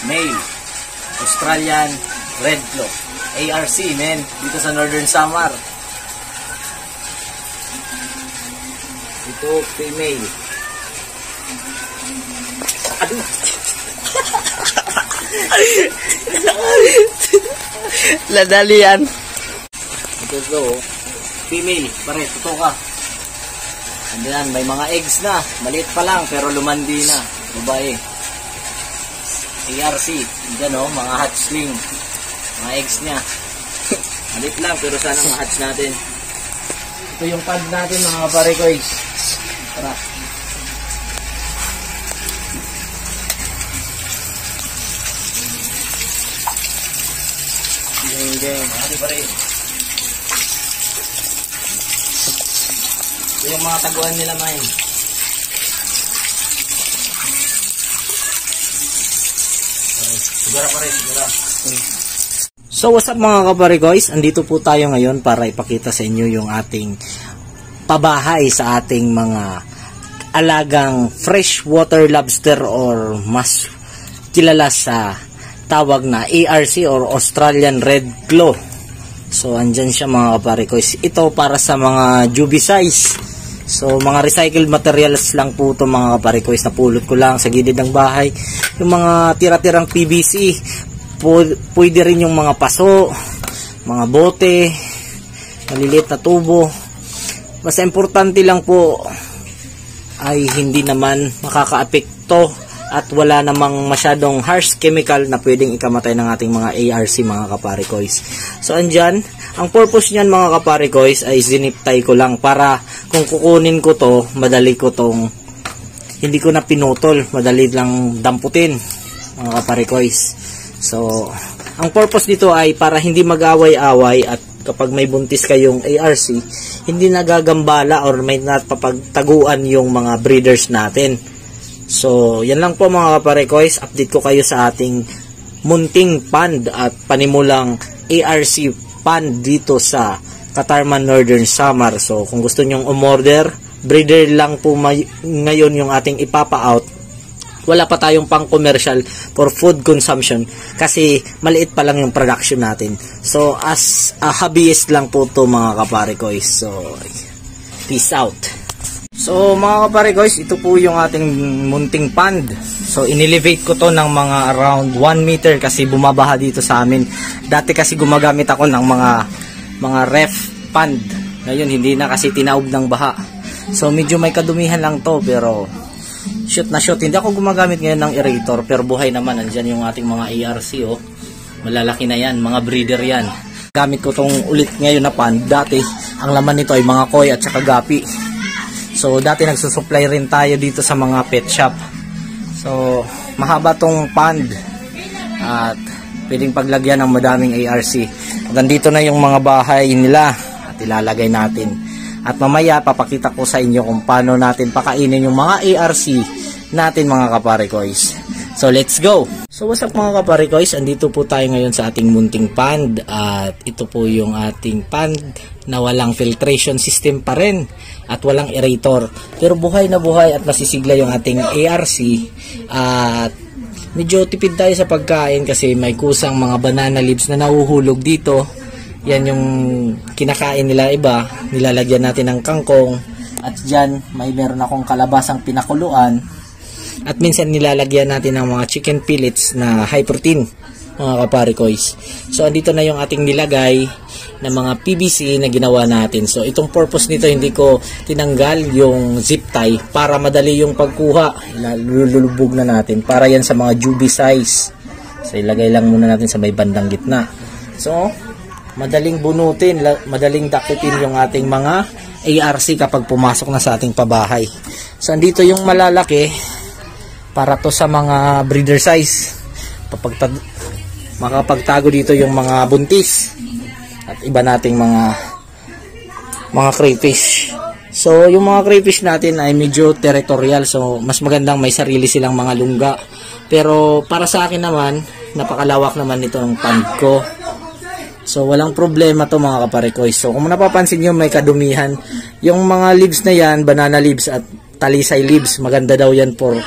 male, Australian Red Claw. ARC, men, dito sa Northern Samar. Ito, female. Aduh. Ladalian. Ito to, female, pare, totoo ka. Andiyan, may mga eggs na. Maliit pa lang, pero lumandi na. Babae. ARC. Andiyan o, mga hatchling. Mga eggs niya. Maliit lang, pero sana ma-hatch natin. Ito yung pad natin, mga kaparikoy. Tara. Gang. Ano pa rin? Ito yung mga taguan nila, man. Sigura pa rin, sigura. So what's up mga kaparikoys? Andito po tayo ngayon para ipakita sa inyo yung ating pabahay sa ating mga alagang freshwater lobster or mas kilala sa tawag na ARC or Australian Red Claw. So andyan siya mga kaparikoys. Ito para sa mga juvie size. So mga recycled materials lang po ito mga kaparikoys. Napulot ko lang sa gilid ng bahay. Yung mga tira-tirang PVC, pwede rin yung mga paso, mga bote, maliliit na tubo. Basta importante lang po ay hindi naman makakaapekto at wala namang masyadong harsh chemical na pwedeng ikamatay ng ating mga ARC mga kaparikoys. So andyan, ang purpose niyan mga kaparikoys ay ziniptay ko lang para kung kukunin ko to, madali ko tong hindi ko na pinutol, madali lang damputin mga kaparikoys. So ang purpose dito ay para hindi mag-away-away at kapag may buntis kayong ARC, hindi nagagambala or may napapagtaguan yung mga breeders natin. So, yan lang po mga kaparikoys. Update ko kayo sa ating munting pond at panimulang ARC pond dito sa Katarman Northern Samar. So, kung gusto nyong umorder, breeder lang po ngayon yung ating ipapa-out. Wala pa tayong pang commercial for food consumption kasi maliit pa lang yung production natin. So, as a hobbyist lang po to mga kaparikoys. So, peace out. So mga kaparikoys, ito po yung ating munting pond. So inelevate ko to ng mga around 1 meter kasi bumabaha dito sa amin. Dati kasi gumagamit ako ng mga ref pond. Ngayon hindi na kasi tinaob ng baha. So medyo may kadumihan lang to pero shoot na shoot. Hindi ako gumagamit ngayon ng aerator pero buhay naman. Andyan yung ating mga ARC oh. Malalaki na yan, mga breeder yan. Gamit ko tong ulit ngayon na pond. Dati ang laman nito ay mga koi at saka gapi. So dati nagsusupply rin tayo dito sa mga pet shop. So mahaba tong pond at pwedeng paglagyan ng madaming ARC. Nandito na yung mga bahay nila at ilalagay natin. At mamaya papakita ko sa inyo kung paano natin pakainin yung mga ARC natin mga kaparikoys. So let's go! So what's up mga kaparikoys? Andito po tayo ngayon sa ating munting pond at ito po yung ating pond na walang filtration system pa rin at walang aerator. Pero buhay na buhay at masisigla yung ating ARC at medyo tipid tayo sa pagkain kasi may kusang mga banana leaves na nahuhulog dito. Yan yung kinakain nila iba. Nilalagyan natin ng kangkong at dyan meron akong kalabasang pinakuluan. At minsan nilalagyan natin ng mga chicken pellets na high protein mga kaparikoys. So andito na yung ating nilagay na mga PVC na ginawa natin. So itong purpose nito hindi ko tinanggal yung zip tie para madali yung pagkuha. Lulubog na natin para yan sa mga juvie size. So ilagay lang muna natin sa may bandang gitna. So madaling bunutin, madaling dakitin yung ating mga ARC kapag pumasok na sa ating pabahay. So andito yung malalaki para to sa mga breeder size. Makapagtago dito yung mga buntis at iba nating mga crayfish. So yung mga crayfish natin ay medyo territorial, so mas magandang may sarili silang mga lungga. Pero para sa akin naman, napakalawak naman nito ng pond ko. So walang problema to mga kaparikoy. So kung napapansin nyo may kadumihan, yung mga leaves na yan, banana leaves at talisay leaves, maganda daw yan for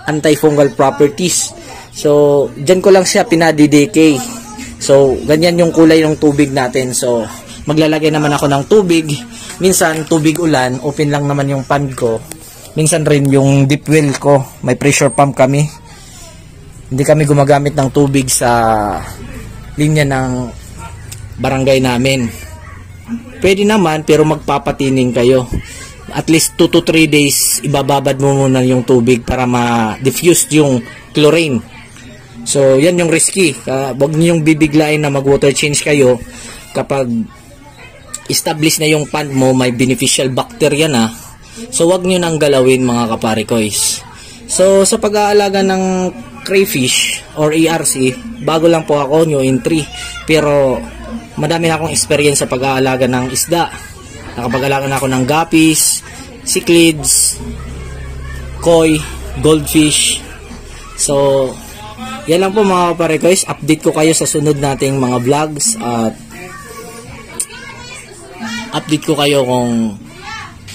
antifungal properties. So, dyan ko lang siya pinadidikay. So, ganyan yung kulay ng tubig natin. So, maglalagay naman ako ng tubig. Minsan, tubig ulan, open lang naman yung pan ko. Minsan rin yung deep well ko, may pressure pump kami. Hindi kami gumagamit ng tubig sa linya ng barangay namin. Pwede naman, pero magpapatining kayo. At least 2 to 3 days, ibababad mo muna yung tubig para ma-diffuse yung chlorine. So, yan yung risky. Huwag niyo yung bibiglain na mag-water change kayo kapag establish na yung pond mo, may beneficial bacteria na. So, huwag niyo nang galawin mga kaparikoys. So, sa pag-aalaga ng crayfish or ARC, bago lang po ako, new entry. Pero, madami na akong experience sa pag-aalaga ng isda. Nakapag-aalaga na ako ng guppies, cichlids, koi, goldfish. So, yan lang po mga kaparikoys. Update ko kayo sa sunod nating mga vlogs at update ko kayo kung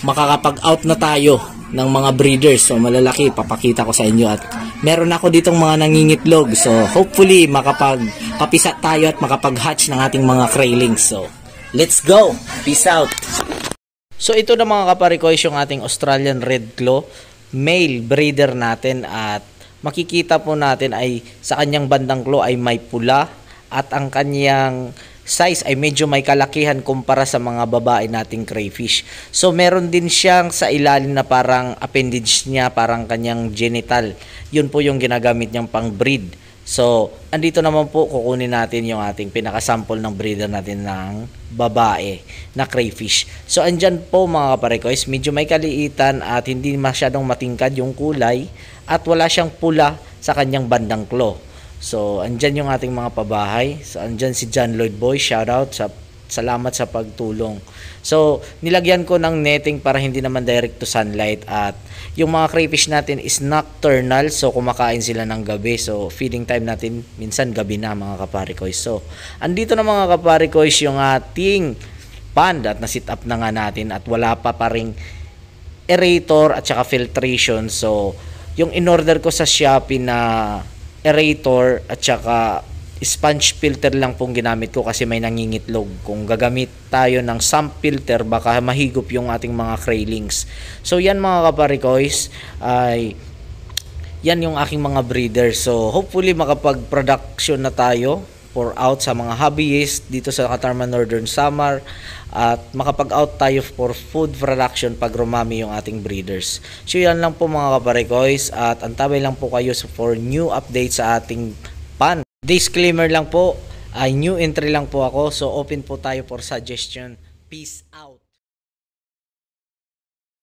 makakapag-out na tayo ng mga breeders. So malalaki, papakita ko sa inyo at meron ako ditong mga nangingitlog. So hopefully makapag-papisat tayo at makapag-hatch ng ating mga craylings. So let's go! Peace out! So ito na mga kaparikoys yung ating Australian Red Claw male breeder natin at makikita po natin ay sa kanyang bandang claw ay may pula at ang kanyang size ay medyo may kalakihan kumpara sa mga babae nating crayfish. So meron din siyang sa ilalim na parang appendage niya, parang kanyang genital. Yun po yung ginagamit niyang pang breed. So andito naman po kukunin natin yung ating pinakasample ng breeder natin ng babae na crayfish. So andyan po mga kaparikoys, medyo may kaliitan at hindi masyadong matingkad yung kulay at wala siyang pula sa kanyang bandang claw. So, andyan yung ating mga pabahay. So, andyan si John Lloyd Boy. Shoutout. Salamat sa pagtulong. So, nilagyan ko ng netting para hindi naman direct to sunlight. At yung mga crayfish natin is nocturnal. So, kumakain sila ng gabi. So, feeding time natin minsan gabi na mga kaparikoys. So, andito na mga kaparikoys yung ating pond at na-sit up na nga natin. At wala pa ring aerator at saka filtration. So, yung in-order ko sa Shopee na aerator at saka sponge filter lang pong ginamit ko kasi may nangingitlog. Kung gagamit tayo ng sump filter, baka mahigop yung ating mga craylings. So, yan mga kaparikoys, ay yan yung aking mga breeder. So, hopefully makapag-production na tayo for out sa mga hobbyists dito sa Katarman Northern Samar at makapag-out tayo for food production pag rumami yung ating breeders. So yan lang po mga kaparikoys at antabay lang po kayo for new updates sa ating pan. Disclaimer lang po, ay new entry lang po ako, so open po tayo for suggestion. Peace out!